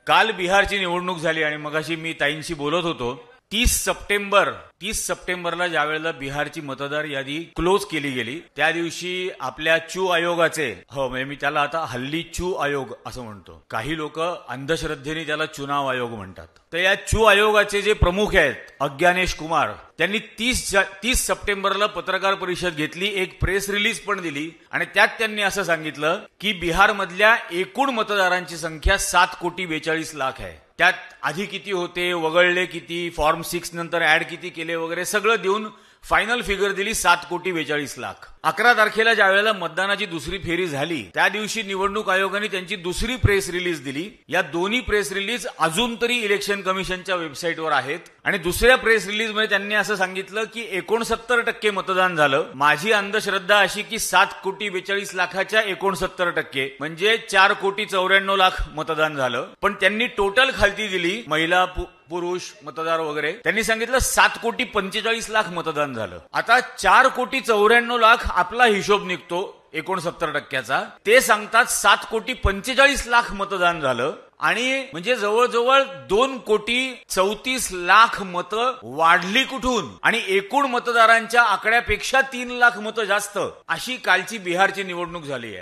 काल बिहारची निवडणूक झाली आणि मगाशी मी ताईंशी बोलत होतो. 30 सप्टेंबरला ज्यावेळेला बिहारची मतदार यादी क्लोज केली गेली त्या दिवशी आपल्या चू आयोगाचे म्हणजे मी त्याला आता हल्ली चू आयोग असं म्हणतो, काही लोक अंधश्रद्धेने त्याला चुनाव आयोग म्हणतात. तर या चू आयोगाचे जे प्रमुख आहेत अज्ञानेश कुमार, त्यांनी 30 सप्टेंबरला पत्रकार परिषद घेतली, एक प्रेस रिलीज पण दिली आणि त्यात त्यांनी असं सांगितलं की बिहारमधल्या एकूण मतदारांची संख्या 7,42,00,000 आहे. त्यात आधी किती होते, वगळले किती, फॉर्म 6 नंतर ऍड किती केले वगैरे सगळं देऊन फायनल फिगर दिली 7,42,00,000. 11 तारखेला ज्या वेळेला मतदानाची दुसरी फेरी झाली त्या दिवशी निवडणूक आयोगाने त्यांची दुसरी प्रेस रिलीज दिली. या दोन्ही प्रेस रिलीज अजून तरी इलेक्शन कमिशनच्या वेबसाईटवर आहेत आणि दुसऱ्या प्रेस रिलीज मध्ये त्यांनी असं सांगितलं की 69% मतदान झालं. माझी अंधश्रद्धा अशी की 7,42,00,000च्या 69% म्हणजे 4,94,00,000 मतदान झालं. पण त्यांनी टोटल खालती दिली, महिला पुरुष मतदार वगैरे, त्यांनी सांगितलं 7,45,00,000 मतदान झालं. आता 4,94,00,000 आपला हिशोब निघतो 69%चा, ते सांगतात 7,45,00,000 मतदान झालं आणि म्हणजे जवळजवळ 2,34,00,000 मतं वाढली कुठून आणि एकूण मतदारांच्या आकड्यापेक्षा 3 लाख मतं जास्त, अशी कालची बिहारची निवडणूक झाली आहे.